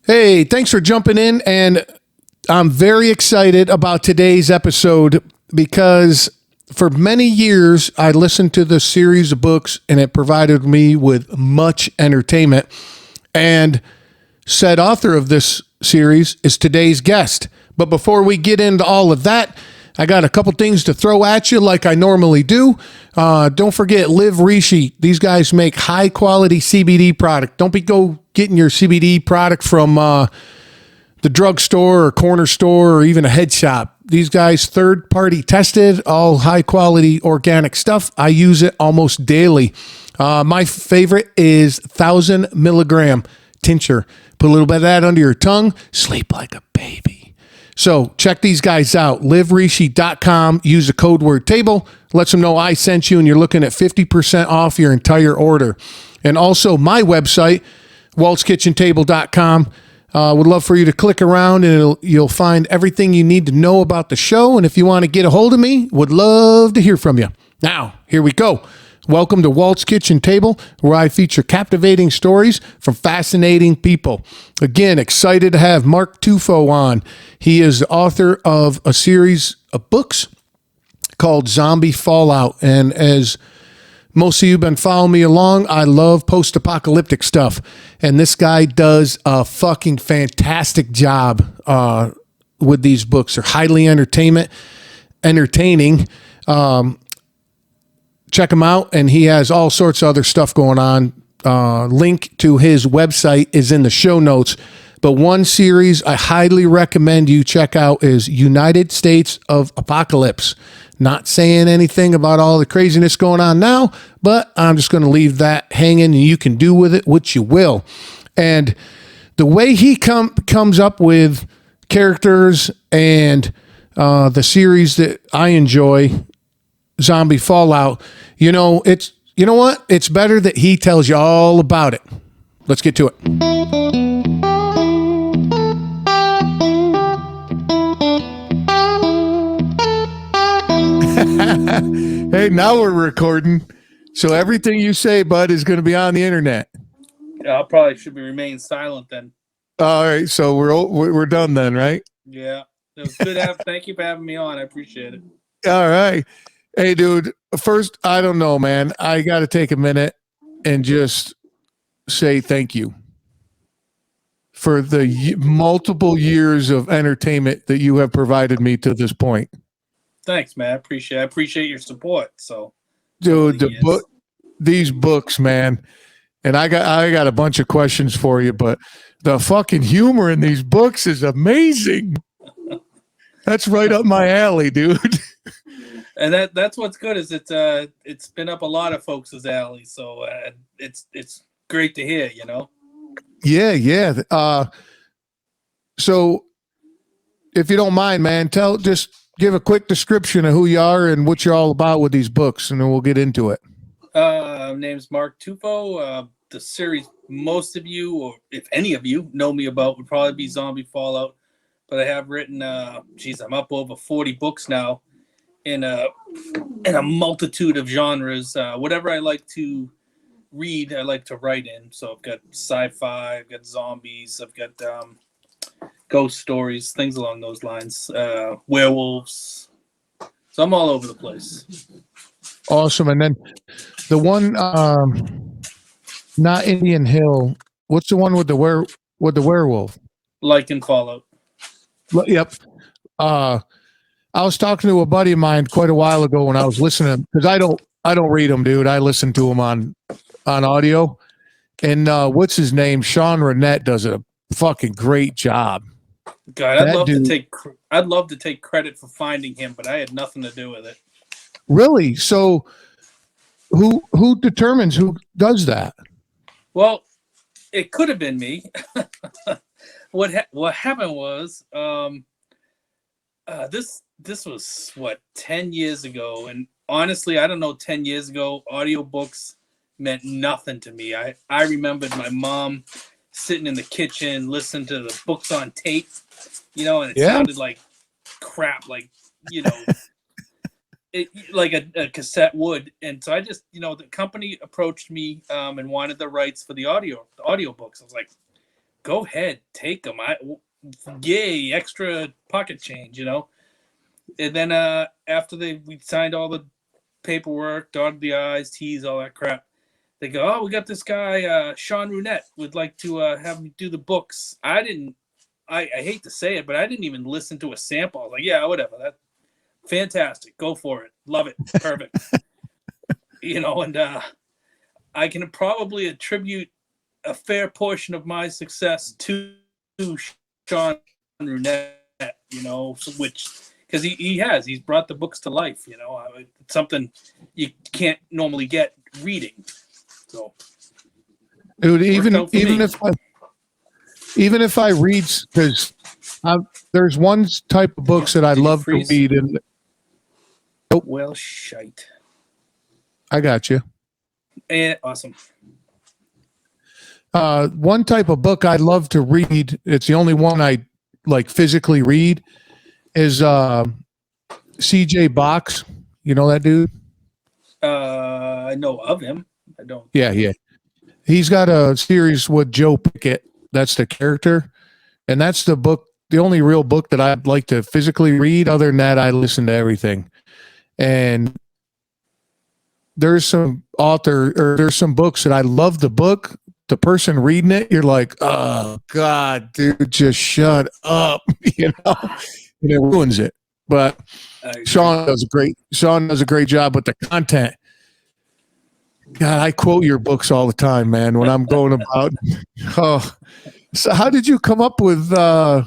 Hey, thanks for jumping in. And I'm very excited about today's episode because for many years I listened to the series of books and it provided me with much entertainment. And said author of this series is today's guest. But before we get into all of that, I got a couple things to throw at you like I normally do. Don't forget Live Rishi. These guys make high quality CBD product. Don't be go getting your CBD product from the drugstore or corner store or even a head shop. These guys third party tested, all high quality organic stuff. I use it almost daily. My favorite is 1,000 milligram tincture. Put a little bit of that under your tongue. Sleep like a baby. So check these guys out. LiveRishi.com. Use the code word table. Lets them know I sent you and you're looking at 50% off your entire order. And also my website, waltzkitchentable.com. Would love for you to click around and you'll find everything you need to know about the show. And if you want to get a hold of me, would love to hear from you. Now, here we go. Welcome to Walt's Kitchen Table, where I feature captivating stories from fascinating people. Again, excited to have Mark Tufo on. He is the author of a series of books called Zombie Fallout. And as most of you have been following me along, I love post-apocalyptic stuff. And this guy does a fucking fantastic job with these books. They're highly entertaining. Check him out, and he has all sorts of other stuff going on. Link to his website is in the show notes. But one series I highly recommend you check out is United States of Apocalypse. Not saying anything about all the craziness going on now, but I'm just going to leave that hanging, and you can do with it what you will. And the way he comes up with characters and the series that I enjoy, Zombie Fallout, you know what? It's better that he tells you all about it. Let's get to it. Hey, now we're recording. So everything you say, bud, is going to be on the internet. I probably should remain silent then. All right, so we're done then, right? Yeah. It was good. Thank you for having me on. I appreciate it. All right. Hey, dude, first, I don't know, man. I got to take a minute and just say thank you for the multiple years of entertainment that you have provided me to this point. Thanks, man. I appreciate your support. So, dude, these books, man, and I got a bunch of questions for you, but the fucking humor in these books is amazing. That's right up my alley, dude. And that's what's good is it's been up a lot of folks' alley, so it's great to hear, you know. Yeah. So, if you don't mind, man, just give a quick description of who you are and what you're all about with these books, and then we'll get into it. Name's Mark Tufo. The series most of you, or if any of you, know me about would probably be Zombie Fallout, but I have written, I'm up over 40 books now. In a multitude of genres. Whatever I like to read, I like to write in. So I've got sci-fi, I've got zombies, I've got ghost stories, things along those lines, werewolves. So I'm all over the place. Awesome. And then the one, not Indian Hill. What's the one with the werewolf? Like Fallout. Yep. I was talking to a buddy of mine quite a while ago when I was listening, because I don't read them, dude. I listen to them on audio. And what's his name? Sean Renette does a fucking great job. God, I'd love to take credit for finding him, but I had nothing to do with it. Really? So who determines who does that? Well, it could have been me. What happened was this was 10 years ago, and honestly, I don't know, 10 years ago audiobooks meant nothing to me. I remembered my mom sitting in the kitchen listening to the books on tape, and it sounded like crap, like like a cassette would. And so I just, the company approached me and wanted the rights for the audiobooks. I was like, go ahead, take them. Yay, extra pocket change, And then after we signed all the paperwork, dotted the I's, T's, all that crap, they go, oh, we got this guy, Sean Runette, would like to have him do the books. I hate to say it, but I didn't even listen to a sample. I was like, yeah, whatever. That's fantastic. Go for it. Love it. Perfect. And I can probably attribute a fair portion of my success to Sean Runette, because he's brought the books to life. It's something you can't normally get reading. So, dude, even if I read, because there's one type of books that I love to read, and well, shite. I got you. Awesome. One type of book I love to read, it's the only one I like physically read, is C.J. Box. You know that dude? I know of him. I don't. Yeah. He's got a series with Joe Pickett. That's the character. And that's the only real book that I'd like to physically read. Other than that, I listen to everything. And there's some books that I love the book. The person reading it, you're like, oh God, dude, just shut up, and it ruins it. But Sean does a great job with the content. God, I quote your books all the time, man, when I'm going about. Oh, so how did you come up with the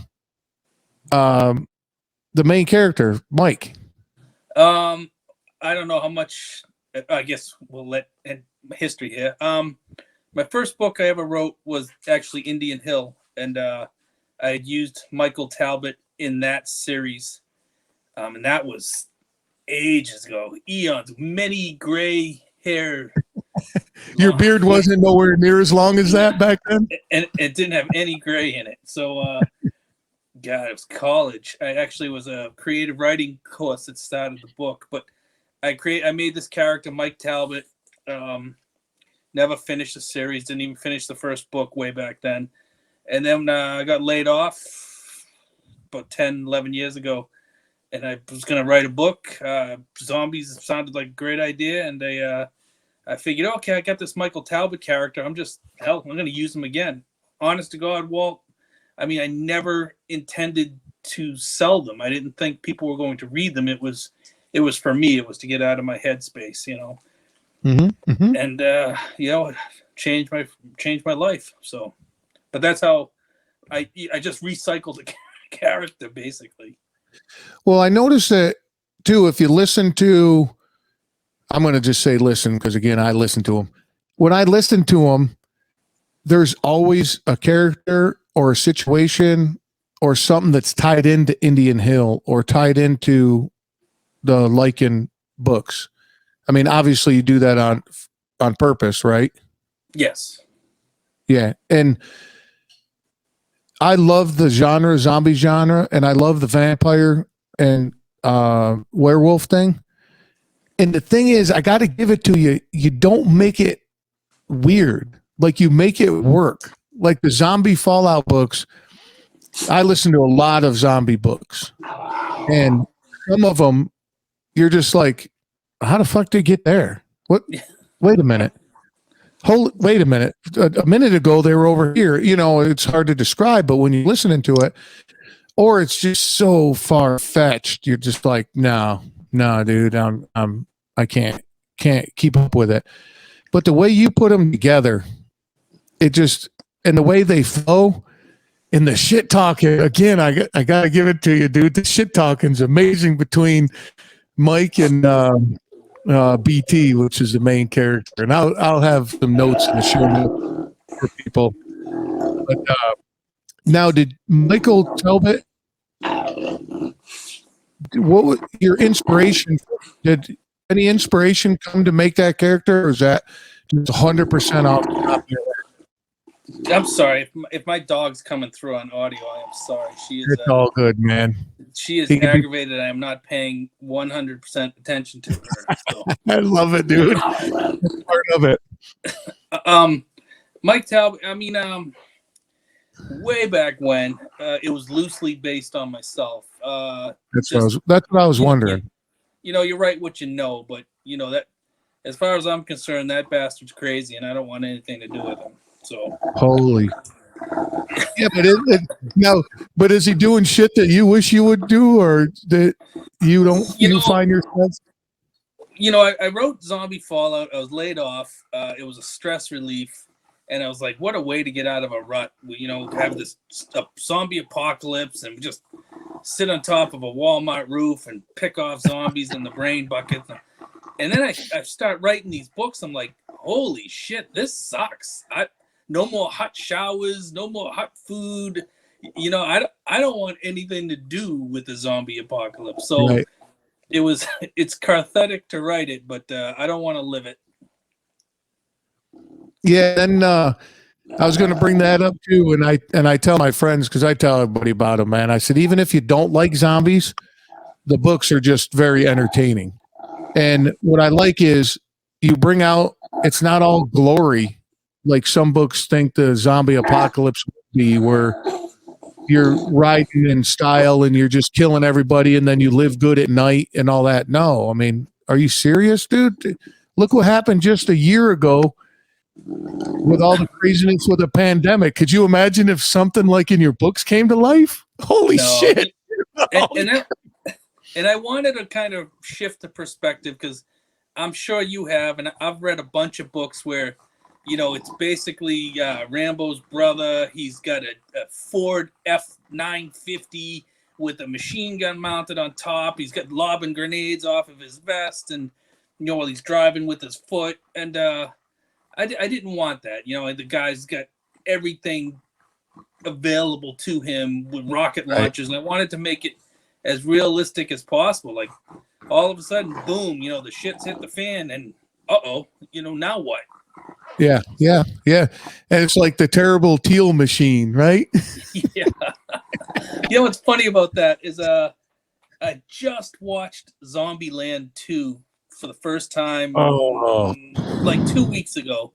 main character, Mike? I don't know how much. I guess we'll let history here. My first book I ever wrote was actually Indian Hill, and I had used Michael Talbot in that series, and that was ages ago, eons, many gray hair. Your beard wasn't nowhere near as long as that back then? And it didn't have any gray in it. So, God, it was college. I actually was a creative writing course that started the book, but I made this character, Mike Talbot. Never finished the series, didn't even finish the first book way back then. And then I got laid off about 10, 11 years ago. And I was going to write a book. Zombies sounded like a great idea. And I figured, okay, I got this Michael Talbot character. I'm going to use him again. Honest to God, Walt, I never intended to sell them. I didn't think people were going to read them. It was for me. It was to get out of my headspace, Mm-hmm, mm-hmm. And it changed my life. So, but that's how I just recycled the character basically. Well, I noticed that too. If you listen to, I'm going to just say listen, because again, I listen to them. When I listen to them, there's always a character or a situation or something that's tied into Indian Hill or tied into the Lycan books. Obviously you do that on purpose, right? Yes. Yeah. And I love the zombie genre, and I love the vampire and werewolf thing. And the thing is, I got to give it to you. You don't make it weird. Like, you make it work. Like the zombie Fallout books, I listen to a lot of zombie books. And some of them, you're just like, how the fuck did you get there? What? Wait a minute. Wait a minute. A minute ago, they were over here. It's hard to describe, but when you're listening to it, or it's just so far fetched, you're just like, no, dude, I can't keep up with it. But the way you put them together, and the way they flow, and the shit talking, again, I got to give it to you, dude. The shit talking's amazing between Mike and BT, which is the main character, and I'll have some notes in the show notes for people. But now, did Michael Talbot? What was your inspiration? Did any inspiration come to make that character, or is that just 100% off the top of your head? I'm sorry if my dog's coming through on audio. I am sorry. It's all good, man. She is aggravated. I am not paying 100% attention to her. So. I love it, dude. That's part of it. Mike Talbot. way back when. It was loosely based on myself. That's what I was wondering. You write what you know, but that, as far as I'm concerned, that bastard's crazy, and I don't want anything to do with him. So Holy. Yeah, but is he doing shit that you wish you would do, or that you don't? You find yourself. I wrote Zombie Fallout. I was laid off. It was a stress relief, and I was like, what a way to get out of a rut. Have this zombie apocalypse, and just sit on top of a Walmart roof and pick off zombies in the brain bucket. And then I start writing these books. I'm like, holy shit, this sucks. No more hot showers, no more hot food. I don't want anything to do with the zombie apocalypse. So right. It's cathartic to write it, but I don't want to live it. Yeah, and I was going to bring that up too, and I tell my friends, because I tell everybody about them, man. I said, even if you don't like zombies, the books are just very entertaining. And what I like is you bring out, it's not all glory like some books think the zombie apocalypse would be, where you're riding in style and you're just killing everybody and then you live good at night and all that. No, I mean, are you serious, dude? Look what happened just a year ago with all the craziness with the pandemic. Could you imagine if something like in your books came to life? Holy shit. And I wanted to kind of shift the perspective, because I'm sure you have, and I've read a bunch of books where, it's basically Rambo's brother. He's got a Ford F-950 with a machine gun mounted on top. He's got lobbing grenades off of his vest, and, while he's driving with his foot. And I didn't want that. The guy's got everything available to him with rocket launchers, and I wanted to make it as realistic as possible. Like, all of a sudden, boom, the shit's hit the fan, and now what? Yeah. And it's like the terrible teal machine, right? Yeah. What's funny about that is I just watched Zombieland 2 for the first time like 2 weeks ago,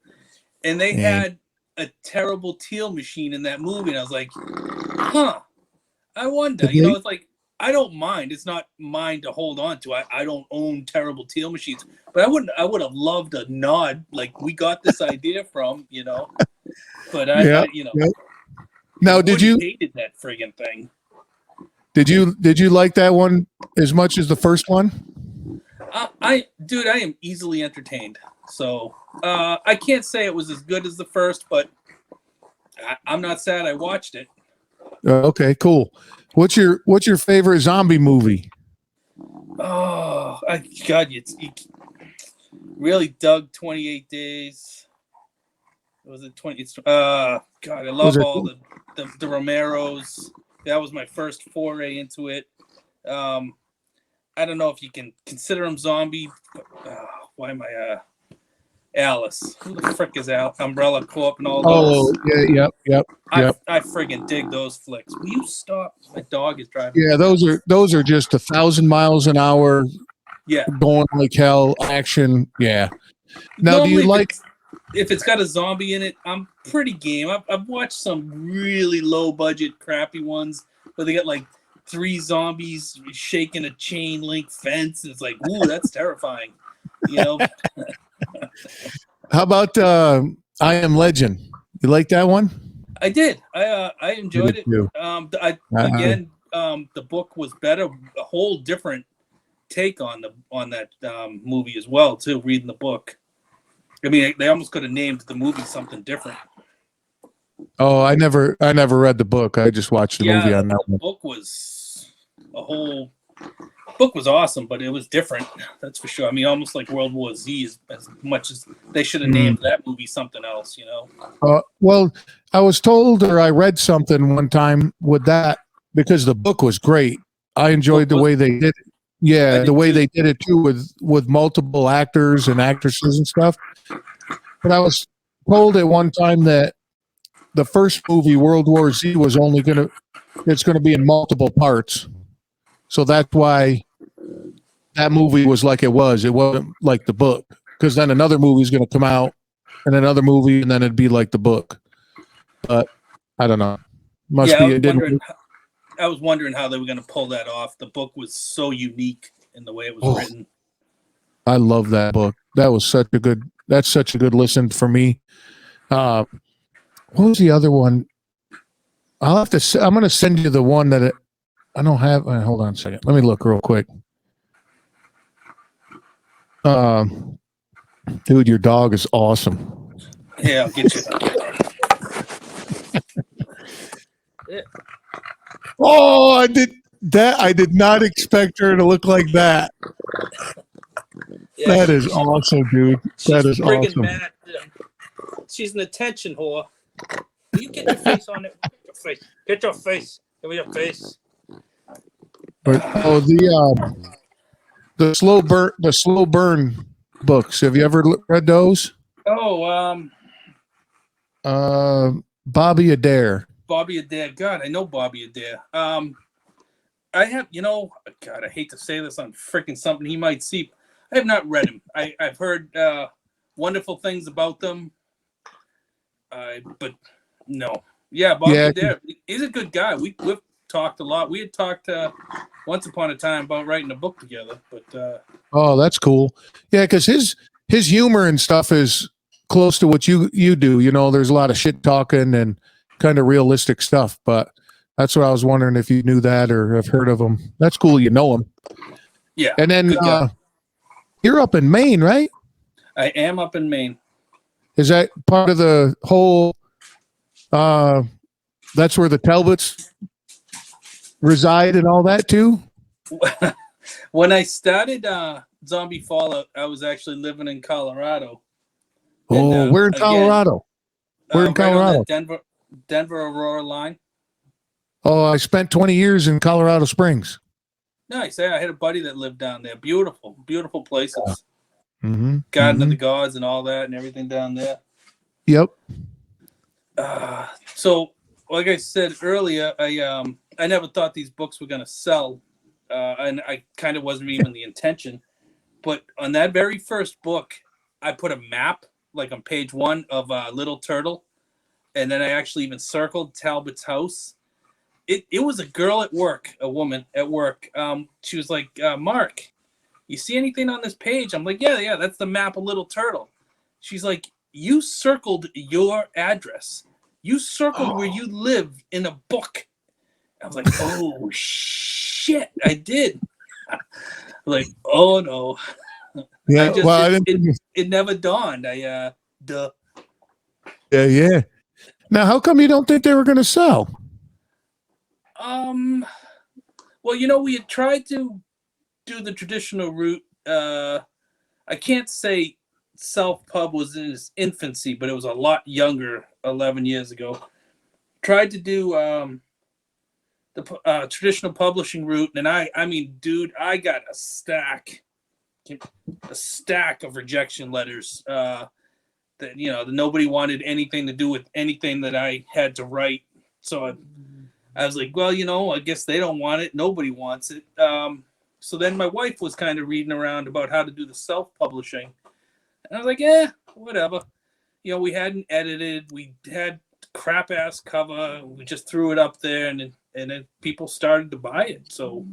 and they had a terrible teal machine in that movie, and I was like, I wonder. It's like, I don't mind. It's not mine to hold on to. I don't own terrible teal machines, but I would have loved a nod, like, we got this idea from, but I Now, did you hated that friggin' thing? Did you like that one as much as the first one? I am easily entertained. So I can't say it was as good as the first, but I'm not sad I watched it. Okay, cool. What's your favorite zombie movie? Oh, God, you really dug 28 Days. Was it 20? God, I love all the Romeros. That was my first foray into it. I don't know if you can consider them zombie. But, why am I? Alice. Who the frick is Umbrella Corp and all those? Oh, yep. I friggin' dig those flicks. Will you stop? My dog is driving. Yeah, those are just 1,000 miles an hour. Yeah, going like hell. Action. Yeah. Now, normally, do you like? If it's got a zombie in it, I'm pretty game. I've watched some really low budget, crappy ones where they got like 3 zombies shaking a chain link fence, and it's like, ooh, that's terrifying. How about I Am Legend? You like that one? I did. I enjoyed it. Again, the book was better. A whole different take on that movie as well, too. Reading the book, I mean, they almost could have named the movie something different. Oh, I never read the book. I just watched the movie on that one. Book was awesome, but it was different. That's for sure. I mean, almost like World War Z, as much as they should have named that movie something else, Well, I was told, or I read something one time with that, because the book was great. I enjoyed the way they did it. Yeah, the way they did it too, with multiple actors and actresses and stuff. But I was told at one time that the first movie, World War Z, was it's gonna be in multiple parts. So that's why that movie was like it was. It wasn't like the book, because then another movie is going to come out, and another movie, and then it'd be like the book. But I don't know. Must Yeah, be it didn't. I was wondering how they were going to pull that off. The book was so unique in the way it was Oh, written. I love that book. That was such a good. That's such a good listen for me. What was the other one? I'll have to. I'm going to send you the one that I don't have. Hold on a second. Let me look real quick. Dude, your dog is awesome. Yeah, I'll get you. Yeah. Oh, I did that. I did not expect her to look like that. Yeah, That is awesome, dude. That is friggin' awesome. mad. She's an attention whore. Will you get your face on it? Get your face. Get your face. Give me your face. But the slow burn books. Have you ever read those? Oh, Bobby Adair. Bobby Adair. God, I know Bobby Adair. I have, God, I hate to say this on freaking something he might see. I have not read him. I've heard wonderful things about them. But no. Yeah, Bobby Yeah, Adair. He's a good guy. We've talked a lot. We had talked once upon a time about writing a book together. But oh, that's cool. Yeah, because his humor and stuff is close to what you do. You know, there's a lot of shit talking and kind of realistic stuff. But that's what I was wondering if you knew that or have heard of him. That's cool. You know him. yeah. And then Good guy. you're up in Maine, right? I am up in Maine. Is that part of the whole? That's where the Talbots reside and all that too. When I started Zombie Fallout, I was actually living in Colorado. Oh, And, we're in Colorado. We're in right on Colorado. that Denver Aurora line. Oh, I spent 20 years in Colorado Springs. Nice. Yeah, I had a buddy that lived down there. Beautiful, beautiful places. Mm-hmm. Garden of the Gods and all that and everything down there. Yep. So, like I said earlier, I never thought these books were going to sell, and I kind of wasn't even the intention. But on that very first book, I put a map, like on page 1 of Little Turtle, and then I actually even circled Talbot's house. It was a girl at work, a woman at work. She was like, Mark, you see anything on this page? I'm like, yeah, that's the map of Little Turtle. She's like, you circled your address. You circled where you live in a book. I was like, oh, shit, I did. Like, oh, no. Yeah. It never dawned. Duh. Yeah. Now, how come you don't think they were going to sell? Well, we had tried to do the traditional route. I can't say self-pub was in its infancy, but it was a lot younger 11 years ago. Tried to do the traditional publishing route, and I mean, dude, I got a stack of rejection letters that that nobody wanted anything to do with anything that I had to write. So I was like, well, I guess they don't want it. Nobody wants it. So then my wife was kind of reading around about how to do the self-publishing. And I was like, whatever. We hadn't edited. We had crap-ass cover. We just threw it up there, and then people started to buy it. So,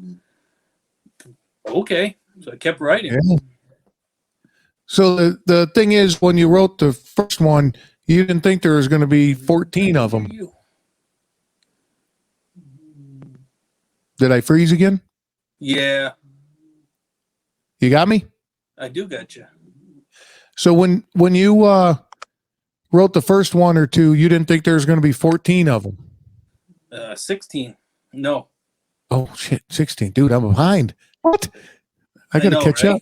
okay. So I kept writing. Yeah. So the thing is, when you wrote the first one, you didn't think there was going to be 14 of them. Did I freeze again? Yeah. You got me? I do got you. So when you wrote the first one or two, you didn't think there was going to be 14 of them? 16. No. Oh, shit, 16. Dude, I'm behind. What? I got to catch up.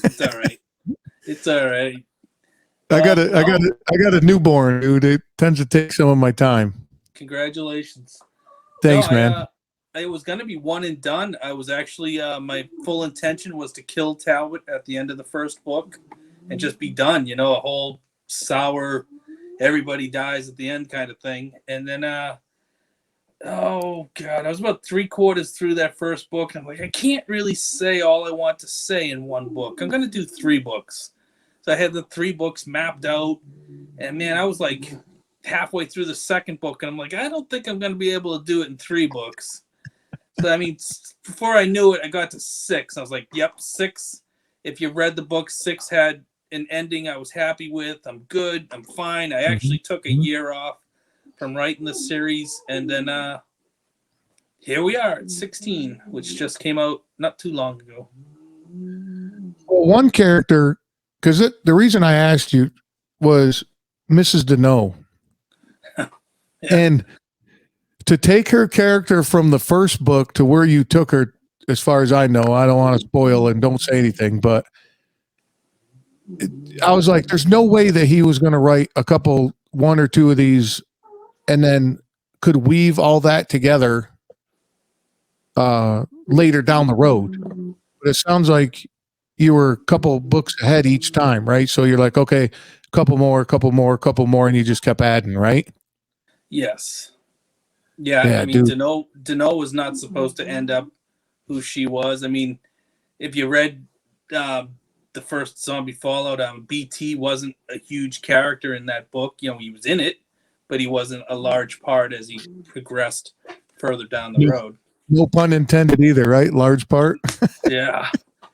It's all right. It's all right. I got a newborn, dude. It tends to take some of my time. Congratulations. Thanks, man. It was going to be one and done. I was actually, my full intention was to kill Talbot at the end of the first book and just be done, a whole sour, everybody dies at the end kind of thing. And then, oh God, I was about 3/4 through that first book. And I'm like, I can't really say all I want to say in one book. I'm going to do 3 books. So I had the 3 books mapped out. And man, I was like halfway through the second book, and I'm like, I don't think I'm going to be able to do it in 3 books. So, I mean, before I knew it, I got to 6. I was like, yep, 6. If you read the book, 6 had an ending I was happy with. I'm good. I'm fine. I actually took a year off from writing the series. And then here we are at 16, which just came out not too long ago. Well, one character, because the reason I asked you was Mrs. Deneau. Yeah. And to take her character from the first book to where you took her, as far as I know, I don't want to spoil and don't say anything, but I was like, there's no way that he was going to write one or two of these and then could weave all that together later down the road. But it sounds like you were a couple books ahead each time, right? So you're like, okay, couple more, and you just kept adding, right? Yes. Yeah, I mean, Deneau was not supposed to end up who she was. I mean, if you read the first Zombie Fallout, BT wasn't a huge character in that book. You know, he was in it, but he wasn't a large part as he progressed further down the road. No pun intended either, right? Large part. Yeah.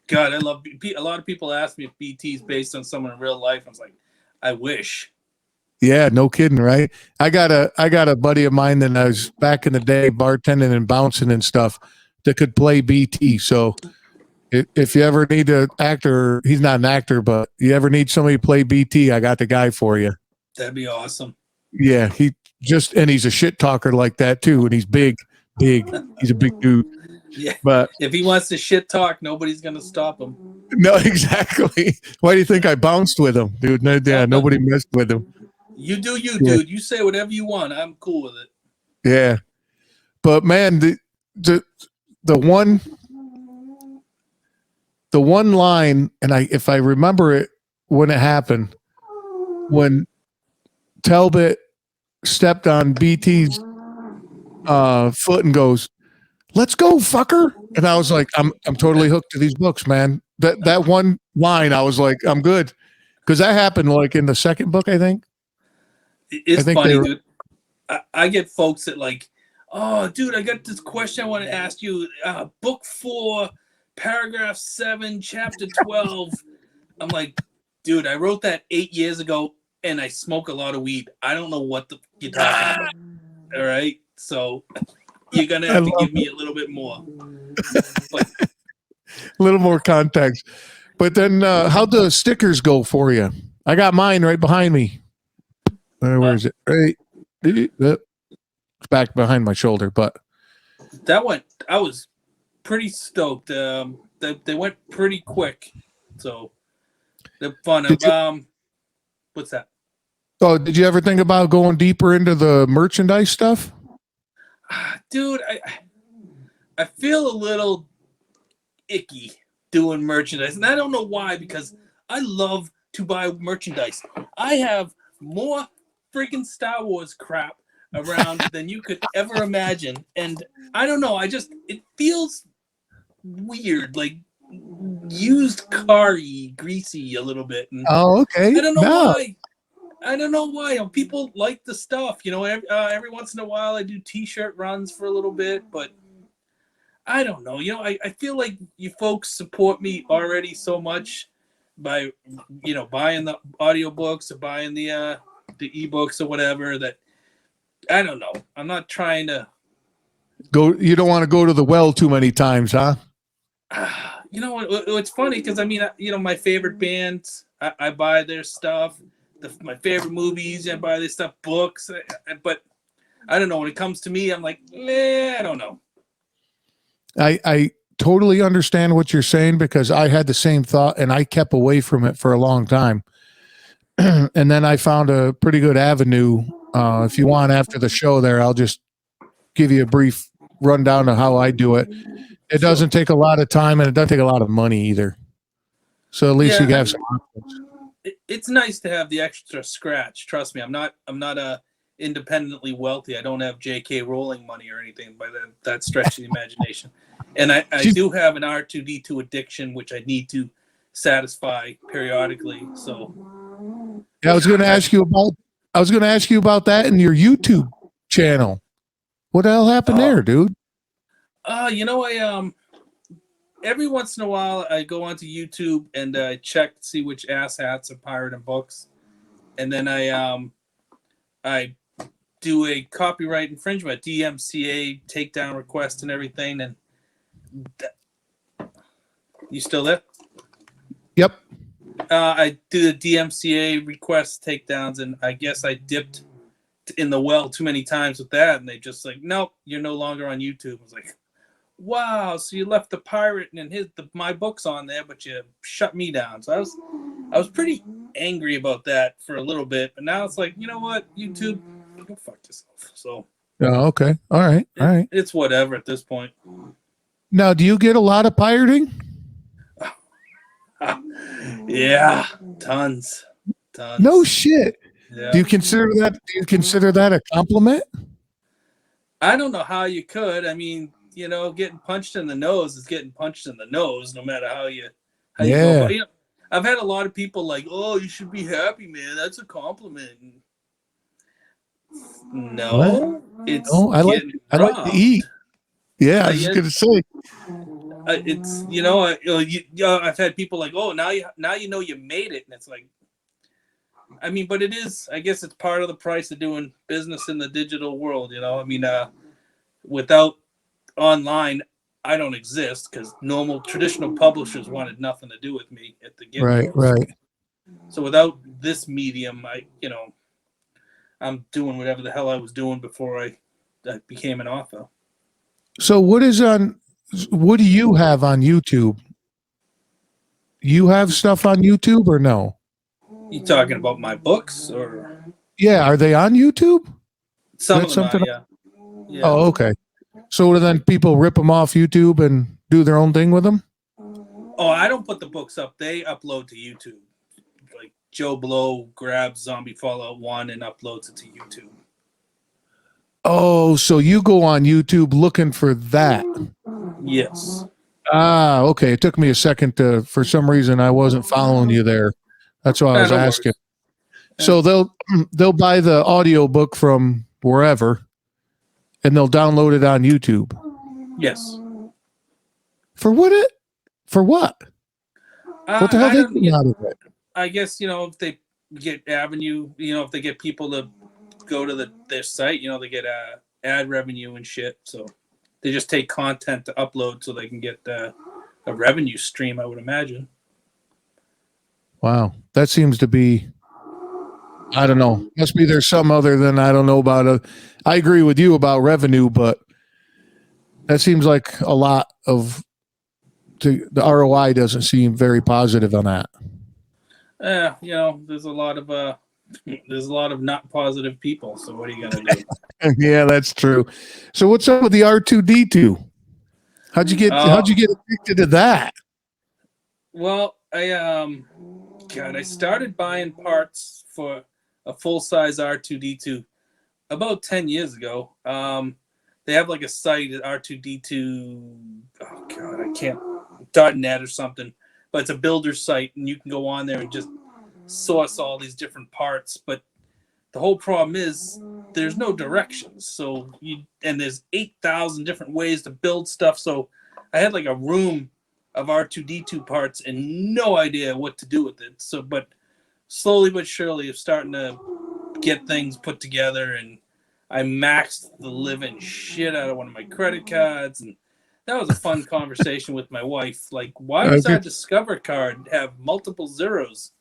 God, I love a lot of people ask me if BT is based on someone in real life. I was like, I wish. Yeah, no kidding, right? I got a buddy of mine that I was back in the day bartending and bouncing and stuff that could play BT. So if you ever need an actor, he's not an actor, but you ever need somebody to play BT, I got the guy for you. That'd be awesome. Yeah, and he's a shit talker like that too, and he's big. He's a big dude. Yeah, but if he wants to shit talk, nobody's gonna stop him. No, exactly. Why do you think I bounced with him, dude? Yeah, nobody messed with him. You do you, dude. You say whatever you want. I'm cool with it. Yeah, but man, the one line, and if I remember it when it happened, when Talbot stepped on BT's foot and goes, "Let's go, fucker!" And I was like, I'm totally hooked to these books, man. That one line, I was like, I'm good, because that happened like in the second book, I think. It's funny, dude. I get folks that like, oh, dude, I got this question I want to ask you. Book 4, paragraph 7, chapter 12. I'm like, dude, I wrote that 8 years ago, and I smoke a lot of weed. I don't know what you're talking about. All right, so you're gonna have to give me a little bit more, a little more context. But then, how'd the stickers go for you? I got mine right behind me. Where is it? Right, it's back behind my shoulder. But I was pretty stoked. They went pretty quick, so they're fun. What's that? Oh, did you ever think about going deeper into the merchandise stuff? Dude, I feel a little icky doing merchandise, and I don't know why, because I love to buy merchandise. I have more freaking Star Wars crap around than you could ever imagine, and I don't know, it feels weird, like used car-y, greasy a little bit. And oh, okay. I don't know why. People like the stuff, you know. Every once in a while, I do T-shirt runs for a little bit, but I don't know. You know, I feel like you folks support me already so much by, you know, buying the audiobooks or buying the ebooks or whatever, that I don't know. I'm not trying to go. You don't want to go to the well too many times, huh? You know, it's funny because I mean, you know, my favorite bands, I buy their stuff. My favorite movies, I buy their stuff, books, but I don't know. When it comes to me, I'm like, I don't know. I totally understand what you're saying, because I had the same thought and I kept away from it for a long time. And then I found a pretty good avenue. If you want, after the show there, I'll just give you a brief rundown of how I do it. It doesn't take a lot of time, and it doesn't take a lot of money either. So at least you have some options. It's nice to have the extra scratch. Trust me, I'm not independently wealthy. I don't have J.K. Rowling money or anything by that stretch of the imagination. And I do have an R2D2 addiction, which I need to satisfy periodically. So yeah, I was going to ask you I was going to ask you about that in your YouTube channel. What the hell happened there, dude? I every once in a while I go onto YouTube and check to see which asshats are pirating books, and then I do a copyright infringement, DMCA takedown request and everything. And you still there? Yep. I do the DMCA request takedowns, and I guess I dipped in the well too many times with that, and they just like, nope, you're no longer on YouTube. I was like, wow, so you left the pirate and my books on there, but you shut me down. So I was pretty angry about that for a little bit, but now it's like, you know what, YouTube, go fuck yourself. So Oh, okay. All right. it's whatever at this point. Now, do you get a lot of pirating? Yeah, tons. No shit. Yeah. Do you consider that a compliment? I don't know how you could. I mean, getting punched in the nose is getting punched in the nose, no matter how you go about it. I've had a lot of people like, "Oh, you should be happy, man. That's a compliment." No, it's I like to eat. Yeah, I was just gonna say. It's I've had people like, "Oh, now you know you made it," and it's like, I mean, but it is. I guess it's part of the price of doing business in the digital world. I mean, without online, I don't exist because normal traditional publishers wanted nothing to do with me at the get-go. Right. So without this medium, I'm doing whatever the hell I was doing before I became an author. So what do you have on YouTube? You have stuff on YouTube or no? You talking about my books or? Yeah, are they on YouTube? Some of them are, yeah. Oh, okay. So then people rip them off YouTube and do their own thing with them? Oh, I don't put the books up. They upload to YouTube. Like Joe Blow grabs Zombie Fallout 1 and uploads it to YouTube. Oh, so you go on YouTube looking for that? Yes. Ah, okay. It took me a second for some reason I wasn't following you there. That's why I was asking. So they'll buy the audio book from wherever and they'll download it on YouTube. Yes. For what? What the hell they getting out of it? I guess, if they get avenue, if they get people to go to their site, they get ad revenue and shit. So they just take content to upload so they can get a revenue stream, I would imagine. Wow. That seems to be, I don't know. Must be there's some other than I don't know about. I agree with you about revenue, but that seems like a lot of the ROI doesn't seem very positive on that. There's a lot of not positive people. So what are you gonna do? Yeah, that's true. So what's up with the R2D2? How'd you get addicted to that? Well, I started buying parts for a full-size R2D2 about 10 years ago. They have like a site at R2D2. Oh God, I can't .net or something, but it's a builder site, and you can go on there and just source all these different parts. But the whole problem is there's no directions. So there's 8,000 different ways to build stuff. So I had like a room of R2D2 parts and no idea what to do with it. So, but slowly but surely, I'm starting to get things put together, and I maxed the living shit out of one of my credit cards, and that was a fun conversation with my wife. Like, why does our Discover card have multiple zeros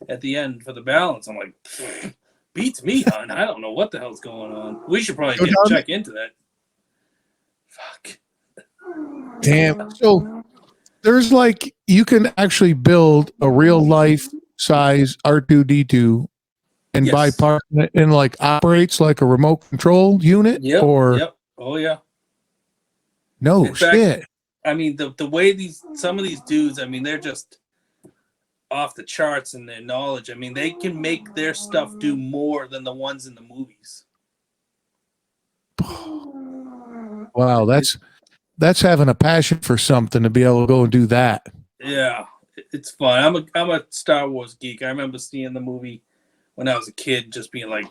at the end for the balance? I'm like, beats me, hon. I don't know what the hell's going on. We should probably check into that. Fuck. Damn. So there's like, you can actually build a real life size R2D2 and buy parts and like operates like a remote control unit. Yep. Oh yeah. No shit. I mean, the way some of these dudes, I mean, they're just off the charts in their knowledge. I mean, they can make their stuff do more than the ones in the movies. Wow, that's having a passion for something to be able to go and do that. Yeah, it's fun. I'm a Star Wars geek. I remember seeing the movie when I was a kid, just being like,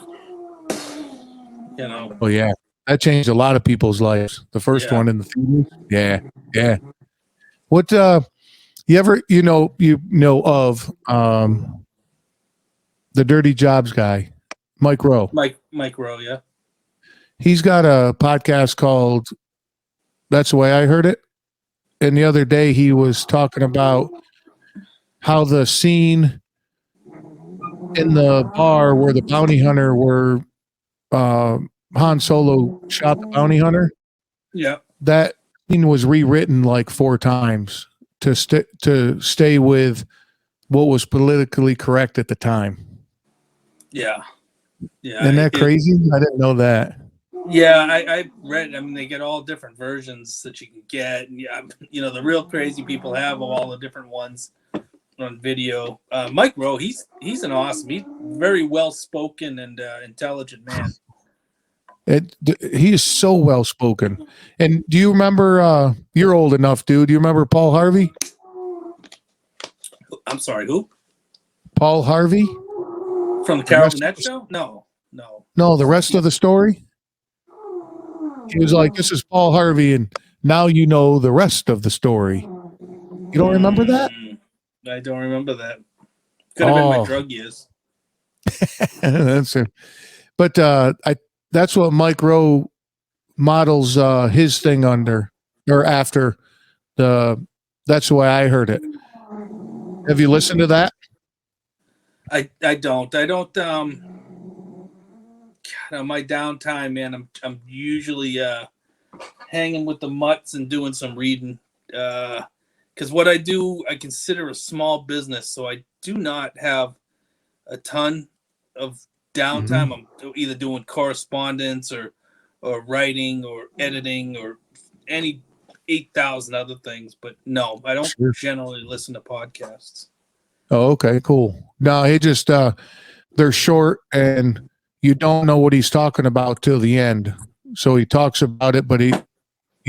Oh yeah, that changed a lot of people's lives. The first yeah. one in the theaters. Yeah, yeah. What you ever you know of the Dirty Jobs guy, Mike Rowe. Mike Rowe, yeah. He's got a podcast called That's the Way I Heard It. And the other day he was talking about how the scene in the bar where the bounty hunter were Han Solo shot the bounty hunter. Yeah. That scene was rewritten like 4 times to stay with what was politically correct at the time. Yeah. Yeah. Isn't that crazy? I didn't know that. Yeah, I read. I mean, they get all different versions that you can get. And yeah, the real crazy people have all the different ones on video. Mike Rowe, he's an awesome. He's very well spoken and intelligent man. He is so well spoken. And do you remember? You're old enough, dude. Do you remember Paul Harvey? I'm sorry, who? Paul Harvey From the Carol Burnett show? No. No, the rest of the story. He was like, "This is Paul Harvey, and now you know the rest of the story." You don't remember that? I don't remember that. Could have been my drug years. That's it. But that's what Mike Rowe models his thing under or after That's the Way I Heard It. Have you listened to that? I don't. God, on my downtime, man, I'm usually hanging with the mutts and doing some reading. Because what I do, I consider a small business, so I do not have a ton of downtime. I'm either doing correspondence or writing or editing or any 8,000 other things. But no, I don't generally listen to podcasts. Oh, okay, cool. No, he just they're short and you don't know what he's talking about till the end. So he talks about it, but he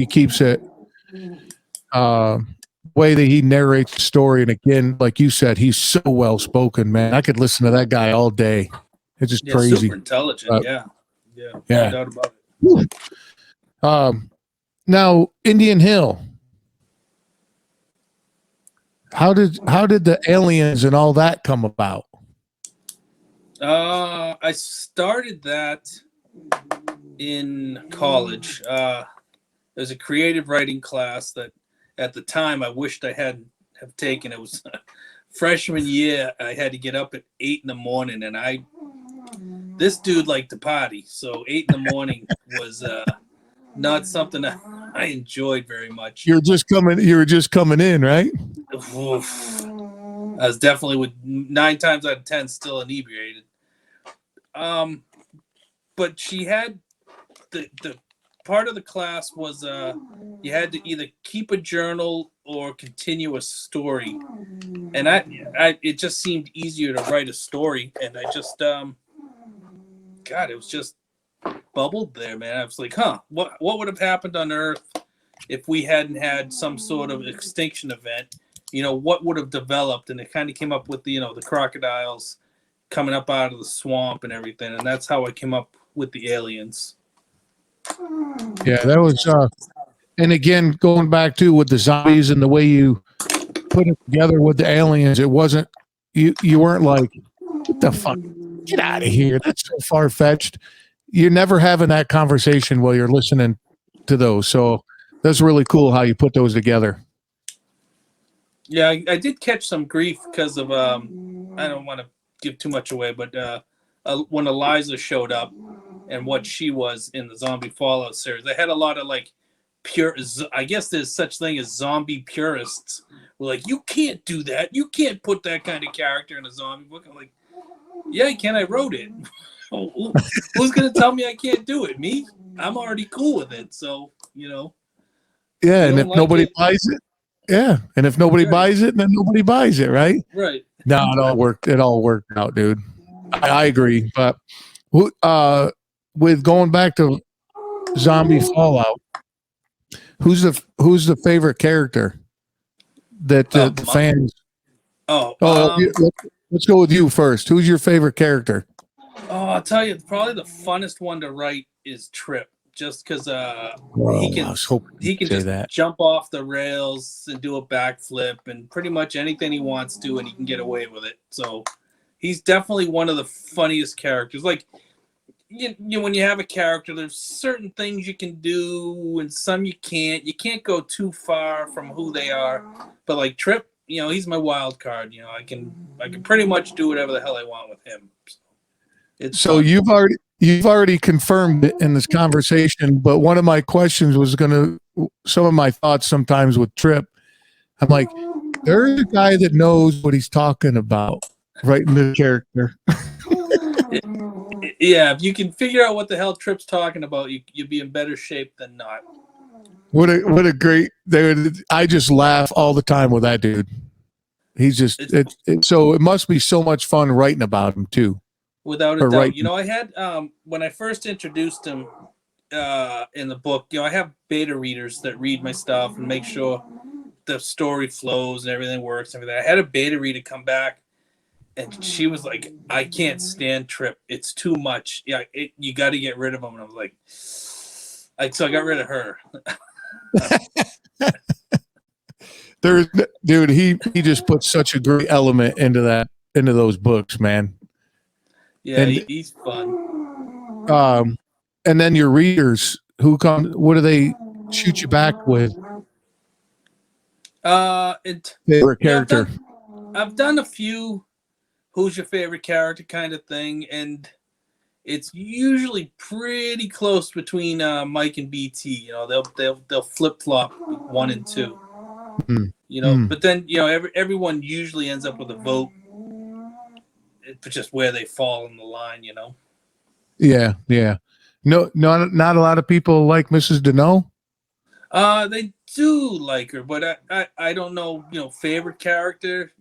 keeps it way that he narrates the story. And again, like you said, he's so well spoken, man. I could listen to that guy all day. It's just crazy. Super intelligent. Yeah. No doubt about it. Now, Indian Hill. How did the aliens and all that come about? I started that in college. There's a creative writing class that at the time I wished I had have taken. It was freshman year. I had to get up at 8 a.m. and this dude liked to party, so 8 a.m. was not something I enjoyed very much. You were just coming in, right? Oof. I was definitely, with 9 times out of 10, still inebriated. But she had the part of the class was you had to either keep a journal or continue a story, and it just seemed easier to write a story, and I just God, it was just bubbled there, man. I was like, what would have happened on Earth if we hadn't had some sort of extinction event? What would have developed? And it kind of came up with the crocodiles coming up out of the swamp and everything, and that's how I came up with the aliens. Yeah, that was and again, going back to with the zombies and the way you put it together with the aliens, it wasn't you weren't like, what the fuck, get out of here, that's so far-fetched. You're never having that conversation while you're listening to those, so that's really cool how you put those together. Yeah, I did catch some grief because of I don't want to give too much away, but when Eliza showed up and what she was in the Zombie Fallout series, they had a lot of like I guess there's such thing as zombie purists. Were like, you can't do that. You can't put that kind of character in a zombie book. I'm like, yeah, I can. I wrote it. Who's gonna tell me I can't do it? Me? I'm already cool with it. So Yeah, and if nobody buys it. Yeah, and if nobody buys it, then nobody buys it, right? Right. No, it all worked. It all worked out, dude. I agree. But with going back to Zombie Fallout, who's the favorite character that the fans? Oh, let's go with you first. Who's your favorite character? Oh, I'll tell you, probably the funnest one to write is Trip, just because he Whoa, I can was hoping he you'd can say just that. jump off the rails and do a backflip and pretty much anything he wants to, and he can get away with it. So he's definitely one of the funniest characters. Like when you have a character, there's certain things you can do and some you can't. You can't go too far from who they are. But like Trip, he's my wild card. I can pretty much do whatever the hell I want with him. So it's So fun. you've already confirmed it in this conversation, but one of my questions was some of my thoughts sometimes with Trip. I'm like, there's a guy that knows what he's talking about writing the character. Yeah, if you can figure out what the hell Trip's talking about, you'll be in better shape than not. What a great dude. I just laugh all the time with that dude. He's just It's so it must be so much fun writing about him too. without a Or doubt. writing. I had when I first introduced him in the book, I have beta readers that read my stuff and make sure the story flows and everything works and everything. I had a beta reader come back and she was like, I can't stand Trip. It's too much. Yeah, you got to get rid of him. And I was like, so I got rid of her. Dude, he just puts such a great element into those books, man. Yeah, And he's fun. and then your readers what do they shoot you back with? It Favorite yeah, character. I've done a few who's your favorite character kind of thing, and it's usually pretty close between Mike and BT. They'll flip flop 1 and 2. Mm. Mm. But then everyone usually ends up with a vote. It's just where they fall in the line. Yeah, yeah. No, not a lot of people like Mrs. Deneau. They do like her, but I don't know. Favorite character.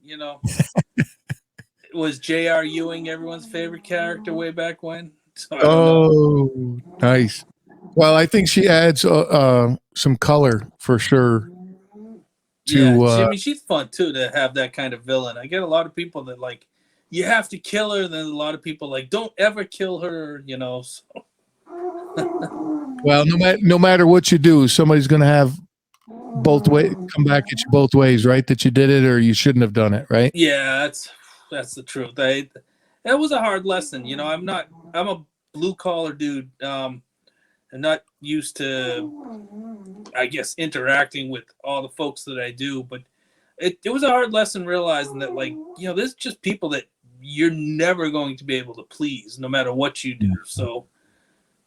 Was J.R. Ewing everyone's favorite character way back when? So I don't know. Oh, nice. Well, I think she adds some color for sure Yeah, to she's fun too to have that kind of villain. I get a lot of people that like, you have to kill her. Then a lot of people like, don't ever kill her. So. well, no matter what you do, somebody's going to have both way come back at you both ways, right? That you did it or you shouldn't have done it, right? Yeah, that's the truth. That was a hard lesson. I'm a blue collar dude. I'm not used to, I guess, interacting with all the folks that I do, but it was a hard lesson realizing that, like, there's just people that you're never going to be able to please no matter what you do. So,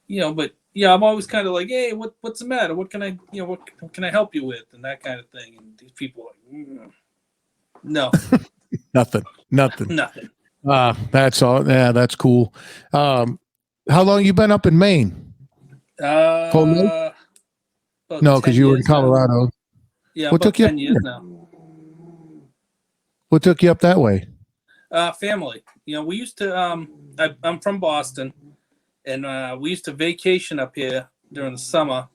but yeah, I'm always kind of like, hey, what's the matter? What can I, what can I help you with? And that kind of thing. And these people are like, no, Nothing. nothing. That's all. Yeah, that's cool. How long you been up in Maine? Whole life? About No, because 10 you were in years now. Colorado. Yeah, What about took you up 10 years there? now. What took you up that way? Family. We used to, I'm from Boston, and we used to vacation up here during the summer.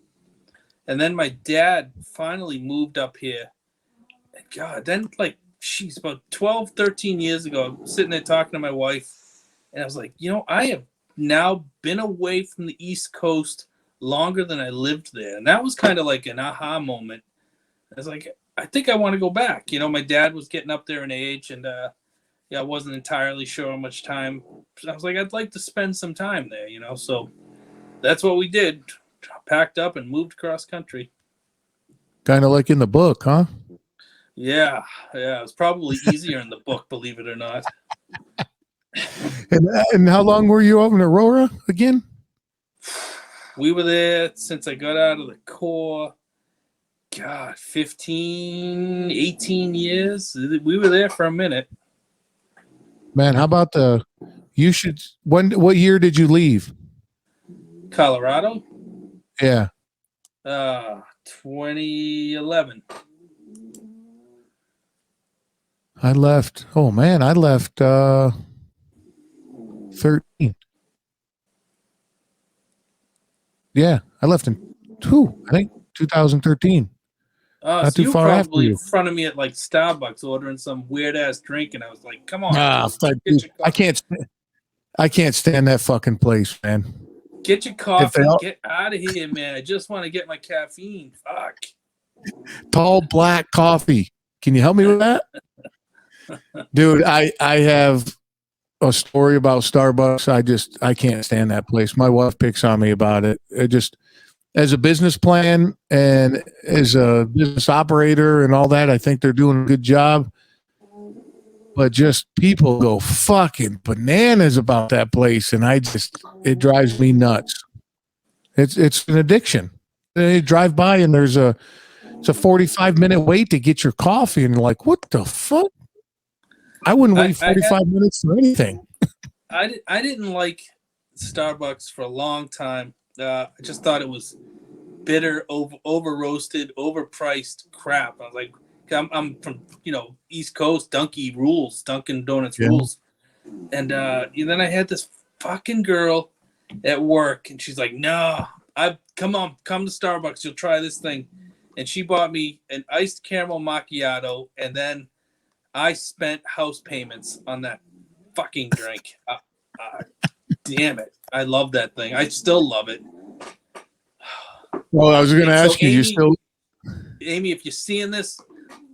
And then my dad finally moved up here. And God, then like, she's about 12, 13 years ago, I'm sitting there talking to my wife, and I was like, I have now been away from the East Coast longer than I lived there. And that was kind of like an aha moment. I was like, I think I want to go back. My dad was getting up there in age, and I wasn't entirely sure how much time. I was like, I'd like to spend some time there, So that's what we did. Packed up and moved across country. Kind of like in the book, huh? Yeah. It was probably easier in the book, believe it or not. And how long were you over in Aurora again? We were there since I got out of the Corps. God, 15, 18 years. We were there for a minute. Man, how about what year did you leave? Colorado? Yeah. 2011. I left 13. Yeah, I left in I think 2013. Not So too you were far after probably in you. front of me at like Starbucks ordering some weird ass drink, and I was like, "Come on, Nah, get your I coffee." I can't stand that fucking place, man. Get your coffee. Get out of here, man. I just want to get my caffeine. Fuck. Tall black coffee. Can you help me with that? Dude, I have a story about Starbucks. I can't stand that place. My wife picks on me about it. It just, as a business plan and as a business operator and all that, I think they're doing a good job. But just people go fucking bananas about that place, and it drives me nuts. It's an addiction. They drive by and it's a 45-minute wait to get your coffee, and you're like, what the fuck? I wouldn't wait 45 minutes for anything. I didn't like Starbucks for a long time. I just thought it was bitter, over roasted, overpriced crap. I was like, I'm from East Coast. Dunkin' Donuts rules. And then I had this fucking girl at work, and she's like, "No, come to Starbucks. You'll try this thing." And she bought me an iced caramel macchiato, and then I spent house payments on that fucking drink. Damn it. I love that thing. I still love it. Well, I was going to ask you, Amy, if you're seeing this,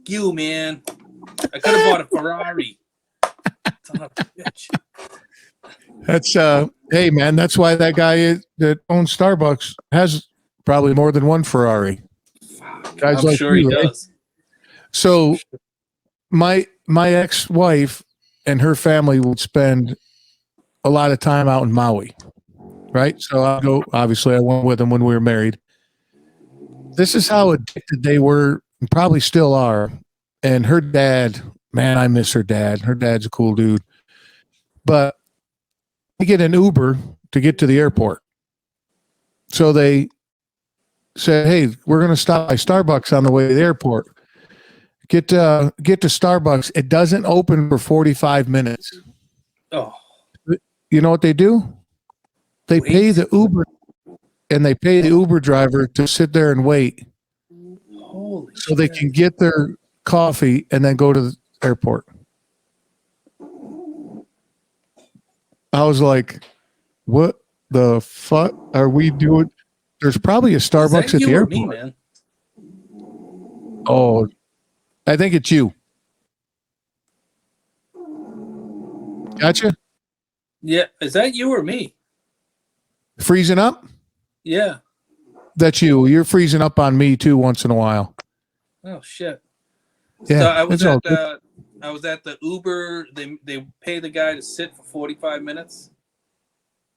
man, I could have bought a Ferrari. Son of a bitch. That's, hey, man, that's why that guy that owns Starbucks has probably more than one Ferrari. Guys I'm like sure he does. So my ex-wife and her family would spend a lot of time out in Maui, right? So I went with them when we were married. This is how addicted they were, and probably still are. And her dad, man, I miss her dad. Her dad's a cool dude. But they get an Uber to get to the airport. So they said, hey, we're going to stop by Starbucks on the way to the airport. Get to Starbucks. It doesn't open for 45 minutes. Oh. You know what they do? They pay the Uber, and they pay the Uber driver to sit there and wait. Holy so they can get their coffee and then go to the airport. I was like, what the fuck are we doing? There's probably a Starbucks at the airport. Me, man? Oh, I think it's you. Gotcha. Yeah. Is that you or me? Freezing up? Yeah. That's you. You're freezing up on me too once in a while. Oh shit. Yeah. So I was at the Uber. They pay the guy to sit for 45 minutes.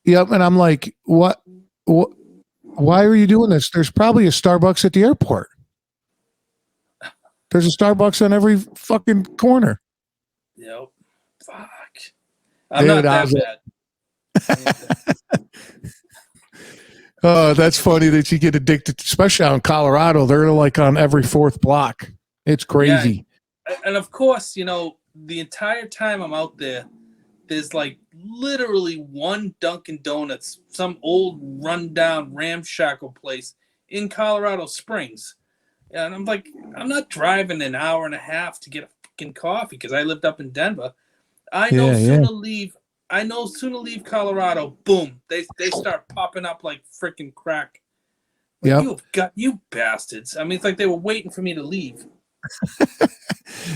Yep. And I'm like, what? Why are you doing this? There's probably a Starbucks at the airport. There's a Starbucks on every fucking corner. Yep. Fuck. I'm not that bad. Oh, that's funny that you get addicted, especially out in Colorado. They're like on every fourth block. It's crazy. Yeah. And of course, the entire time I'm out there, there's like literally one Dunkin' Donuts, some old rundown ramshackle place in Colorado Springs. And I'm like, I'm not driving an hour and a half to get a fucking coffee because I lived up in Denver. I know sooner leave Colorado, boom, they start popping up like freaking crack. Like, you bastards. I mean, it's like they were waiting for me to leave.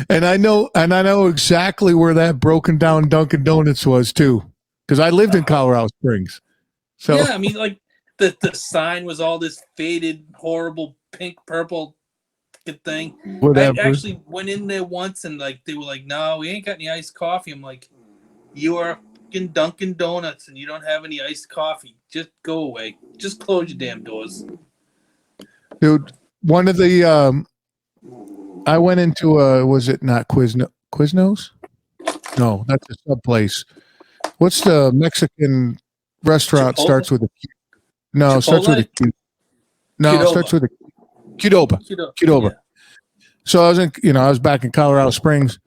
And I know exactly where that broken down Dunkin' Donuts was too, because I lived in Colorado Springs. So yeah, I mean, like the sign was all this faded, horrible pink, purple thing. Whatever. I actually went in there once and like they were like, "No, we ain't got any iced coffee." I'm like, "You are fucking Dunkin' Donuts and you don't have any iced coffee. Just go away. Just close your damn doors." Dude, one of the I went into was it not Quiznos? No, that's a sub place. What's the Mexican restaurant? Chipotle? Starts with a Q. No, Chipotle? starts with a Q. No, Qdoba. Starts with a Qdoba. Qdoba. Yeah. So I was back in Colorado Springs,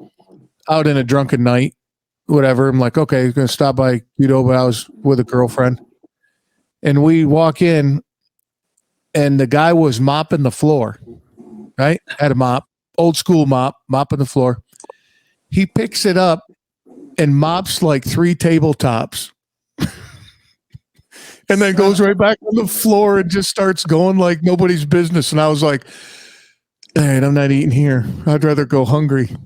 out in a drunken night, whatever. I'm like, okay, I'm gonna stop by Qdoba. I was with a girlfriend, and we walk in, and the guy was mopping the floor. Right, had a mop. Old school mopping the floor. He picks it up and mops like 3 tabletops and then goes right back on the floor and just starts going like nobody's business. And I was like, all right, I'm not eating here. I'd rather go hungry.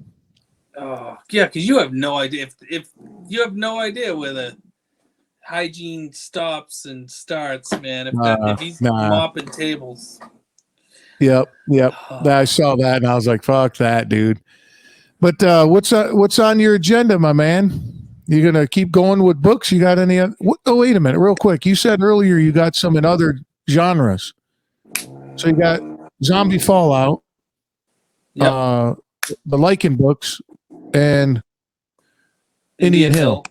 Oh, yeah, because you have no idea if you have no idea where the hygiene stops and starts, man. If he's mopping tables. Yep. I saw that and I was like, fuck that, dude. But what's on your agenda, my man? You gonna keep going with books? You got any? Oh, wait a minute, real quick. You said earlier you got some in other genres. So you got Zombie Fallout, Yep. the Lycan books, and Indian Hill.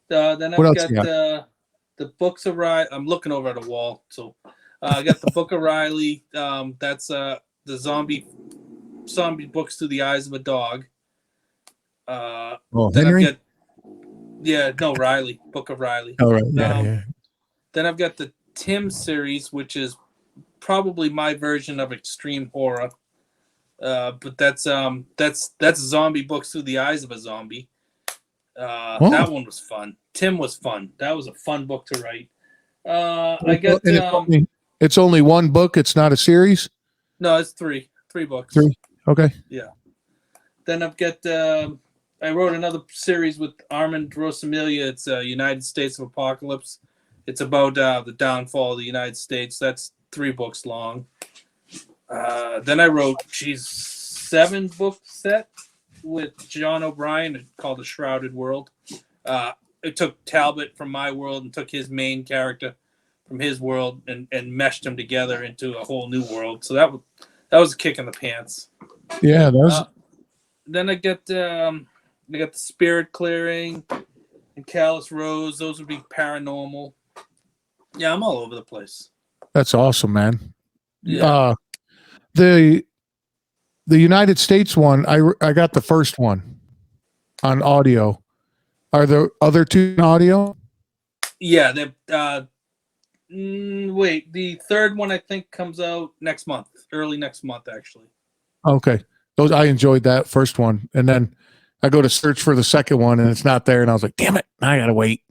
Then I've got the Books of Riley. I'm looking over at a wall, so I got the Book of Riley. That's the zombie books through the eyes of a dog. Then Henry? Riley. Book of Riley. All right. Yeah. Then I've got the Tim series, which is probably my version of extreme horror. But that's zombie books through the eyes of a zombie. That one was fun. Tim was fun. That was a fun book to write. I got it's only one book. It's not a series. No, it's three books. Three. Okay. Yeah. Then I've got I wrote another series with Armand Rosamilia. It's United States of Apocalypse. It's about the downfall of the United States. That's 3 books long. Then I wrote 7-book set with John O'Brien called The Shrouded World. It took Talbot from my world and took his main character from his world and meshed them together into a whole new world. So that was a kick in the pants. Yeah, those. Then I got the Spirit Clearing and Callous Rose. Those would be paranormal. Yeah, I'm all over the place. That's awesome, man. Yeah. The United States one, I got the first one on audio. Are there other 2 in audio? Yeah, wait, the third one I think comes out next month, early next month actually. Okay. Those I enjoyed that first one, and then I go to search for the second one, and it's not there, and I was like, "Damn it! Now I gotta wait."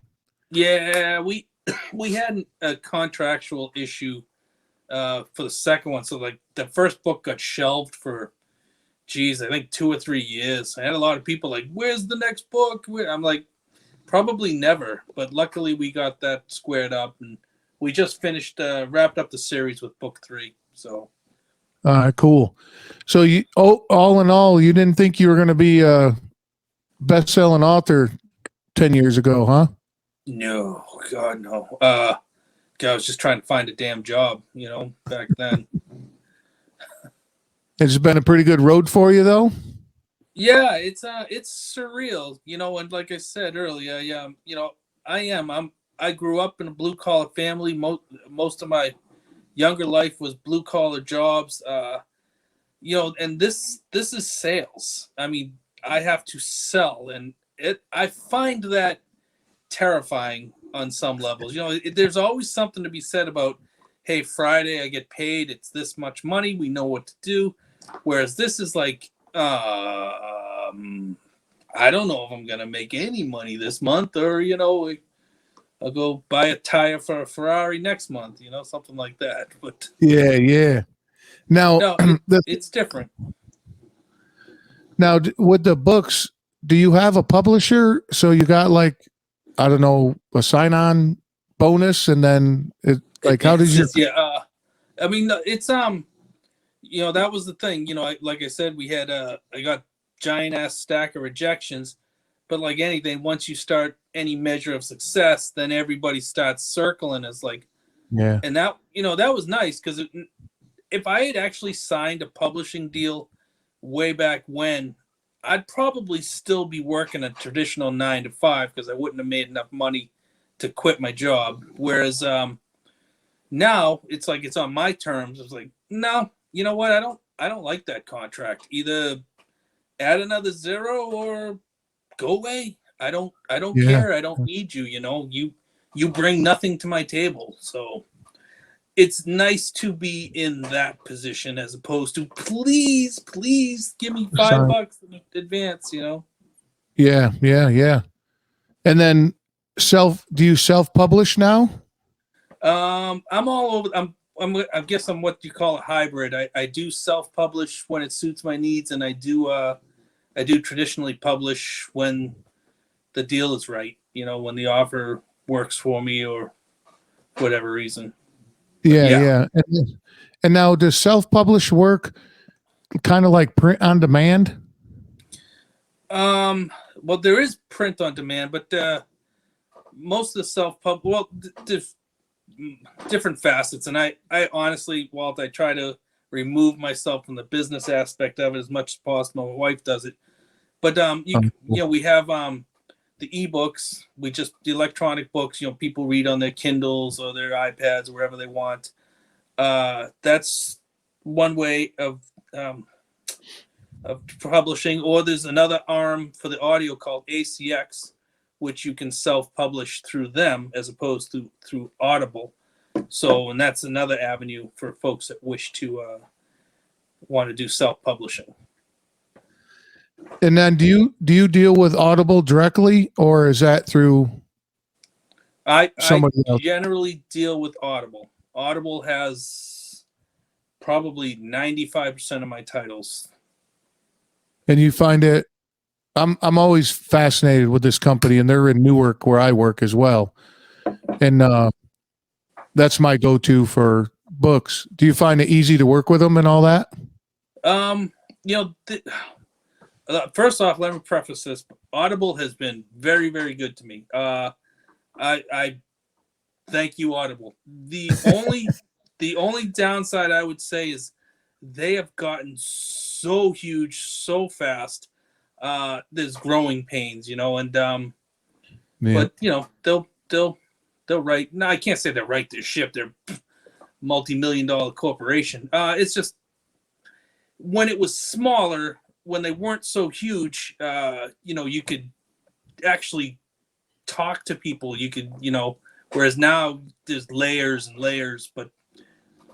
Yeah, we had a contractual issue for the second one, so like the first book got shelved for, I think 2 or 3 years. I had a lot of people like, "Where's the next book?" I'm like, probably never, but luckily we got that squared up, and we just wrapped up the series with book 3. So. Cool. So all in all, you didn't think you were going to be a best-selling author 10 years ago, huh? No, God, no. I was just trying to find a damn job, back then. It's been a pretty good road for you, though. Yeah, it's surreal, and like I said earlier, I grew up in a blue-collar family. Most of my younger life was blue-collar jobs, and this is sales. I mean, I have to sell, and I find that terrifying on some levels. There's always something to be said about, hey, Friday I get paid, it's this much money, we know what to do. Whereas this is like, I don't know if I'm gonna make any money this month, or I'll go buy a tire for a Ferrari next month, something like that. But yeah. Now, no, it's different. Now, with the books, do you have a publisher? So you got like, I don't know, a sign-on bonus, and then how did you? Yeah, I mean, it's that was the thing. Like I said, we had I got giant ass stack of rejections, but like anything, once you start any measure of success, then everybody starts circling as like, yeah. And that that was nice, because if I had actually signed a publishing deal way back when, I'd probably still be working a traditional 9 to 5, because I wouldn't have made enough money to quit my job. Whereas now it's like it's on my terms. It's like, no, you know what? I don't like that contract. Either add another 0 or go away. I don't care. I don't need you. You bring nothing to my table. So it's nice to be in that position, as opposed to please give me $5 in advance. Yeah. And then do you self-publish now? I'm all over. I guess I'm what you call a hybrid. I do self-publish when it suits my needs, and I do traditionally publish when the deal is right. When the offer works for me or whatever reason. But Yeah, yeah. yeah. And now, does self-publish work kind of like print on demand? Well, there is print on demand, but most of the self-pub, well, different facets. And I honestly, Walt, I try to remove myself from the business aspect of it as much as possible. My wife does it, but we have the ebooks. The electronic books. People read on their Kindles or their iPads or wherever they want. That's one way of publishing. Or there's another arm for the audio called ACX, which you can self-publish through them as opposed to through Audible. So, and that's another avenue for folks that wish to want to do self-publishing. And then, do you deal with Audible directly, or is that through I somebody else? generally deal with Audible. Audible has probably 95% of my titles. And you find it? I'm always fascinated with this company, and they're in Newark where I work as well, and that's my go-to for books. Do you find it easy to work with them and all that? First off, let me preface this. Audible has been very, very good to me. I thank you, Audible. The only downside I would say is they have gotten so huge so fast. There's growing pains, and but they'll write. No, I can't say they'll write their ship. They're multi-million-dollar corporation. It's just when it was smaller, when they weren't so huge, you could actually talk to people. You could, whereas now there's layers and layers. But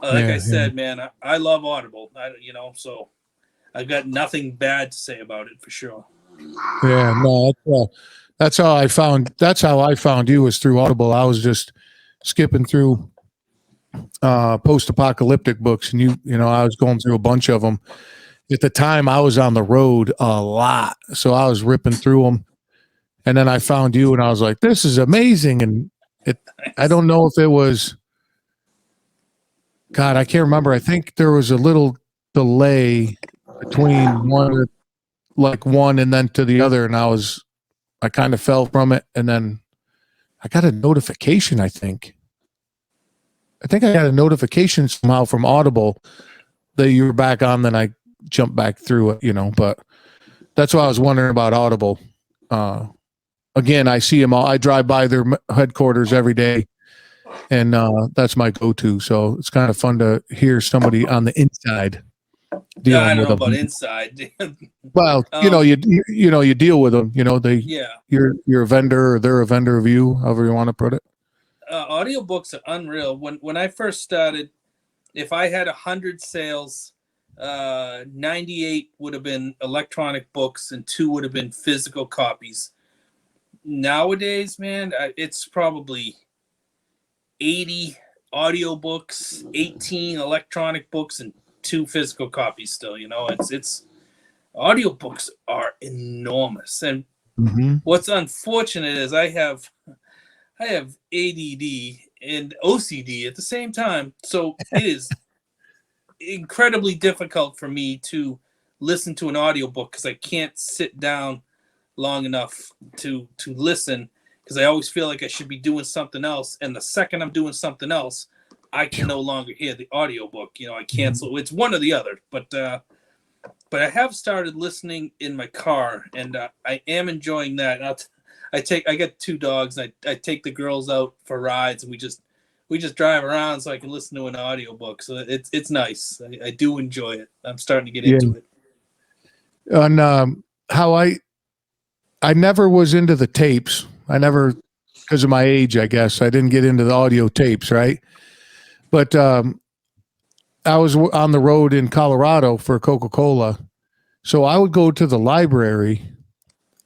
like I said, man, I love Audible. So I've got nothing bad to say about it for sure. Yeah, no, that's how I found. That's how I found you, was through Audible. I was just skipping through post-apocalyptic books, and I was going through a bunch of them. At the time, I was on the road a lot, so I was ripping through them. And then I found you, and I was like, "This is amazing!" And I don't know if it was, God, I can't remember. I think there was a little delay between one and then to the other, and I kind of fell from it, and then I got a notification. I think I got a notification somehow from Audible that you were back on. Then I jumped back through it, but that's why I was wondering about Audible. Again, I see them all. I drive by their headquarters every day, and that's my go-to. So it's kind of fun to hear somebody on the inside dealing I don't with know them. about inside. Well, you deal with them. Yeah. You're a vendor, or they're a vendor of you, however you want to put it. Audiobooks are unreal. When I first started, if I had 100 sales, 98 would have been electronic books and 2 would have been physical copies. Nowadays, man, it's probably 80 audiobooks, 18 electronic books, and 2 physical copies still. It's audiobooks are enormous. And what's unfortunate is I have ADD and OCD at the same time. So it is incredibly difficult for me to listen to an audiobook because I can't sit down long enough to listen, because I always feel like I should be doing something else. And the second I'm doing something else, I can no longer hear the audiobook. I cancel. It's one or the other. But I have started listening in my car, and I am enjoying that. And I got 2 dogs, and I take the girls out for rides, and we just drive around so I can listen to an audiobook. So it's nice. I do enjoy it. I'm starting to get into it. On how I never was into the tapes. I never, because of my age, I guess, I didn't get into the audio tapes, right? But I was on the road in Colorado for Coca-Cola. So I would go to the library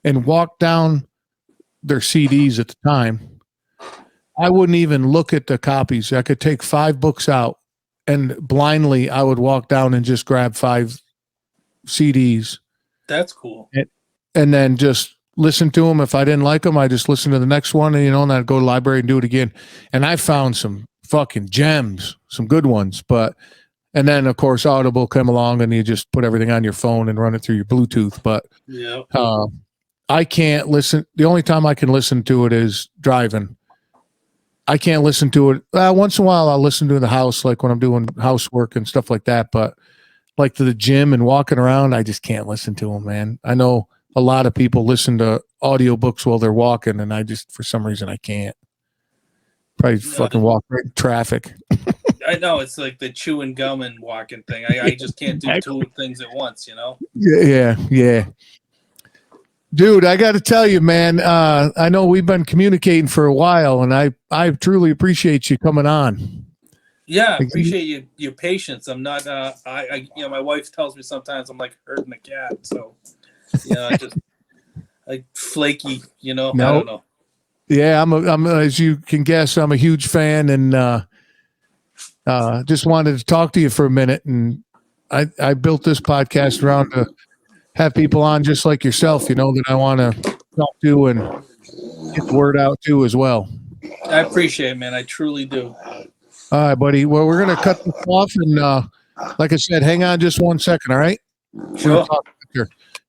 and walk down their CDs at the time I wouldn't even look at the copies. I could take 5 books out and blindly I would walk down and just grab 5 CDs. That's cool. And then just listen to them. If I didn't like them, I just listen to the next one, and, and I'd go to the library and do it again. And I found some fucking gems, some good ones. And then of course Audible came along and you just put everything on your phone and run it through your Bluetooth. But yeah, I can't listen. The only time I can listen to it is driving. I can't listen to it. Once in a while, I'll listen to it in the house, like when I'm doing housework and stuff like that. But like to the gym and walking around, I just can't listen to them, man. I know a lot of people listen to audiobooks while they're walking, and I just, for some reason, I can't. Probably fucking walk right in traffic. I know, it's like the chewing gum and walking thing. I just can't do 2 things at once, Yeah. Dude, I got to tell you, man, I know we've been communicating for a while, and I truly appreciate you coming on. Yeah, I appreciate your patience. I'm not, my wife tells me sometimes I'm like herding a cat, so, just like flaky, No. I don't know. Yeah, I'm as you can guess, I'm a huge fan, and just wanted to talk to you for a minute. And I built this podcast around to have people on just like yourself, that I want to talk to and get the word out to as well. I appreciate it, man. I truly do. All right, buddy. Well, we're going to cut this off, and like I said, hang on just 1 second, all right? Sure.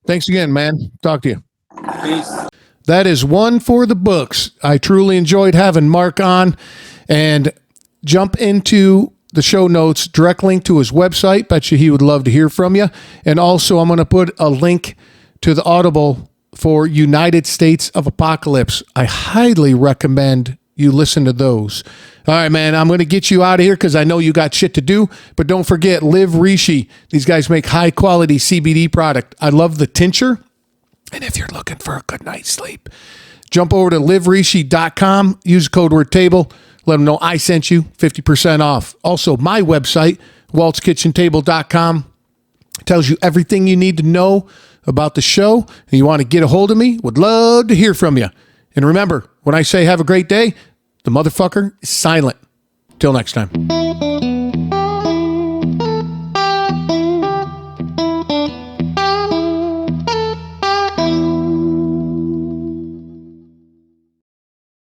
Thanks again, man. Talk to you. Peace. That is one for the books. I truly enjoyed having Mark on, and jump into the show notes, direct link to his website. Bet you he would love to hear from you. And also, I'm going to put a link to the Audible for United States of Apocalypse. I highly recommend you listen to those. All right, man, I'm going to get you out of here because I know you got shit to do. But don't forget, Live Rishi. These guys make high quality CBD product. I love the tincture. And if you're looking for a good night's sleep, jump over to liverishi.com, use code word table, let them know I sent you, 50% off. Also, my website, waltzkitchentable.com, tells you everything you need to know about the show. And you want to get a hold of me, would love to hear from you. And remember, when I say have a great day, the motherfucker is silent. Till next time.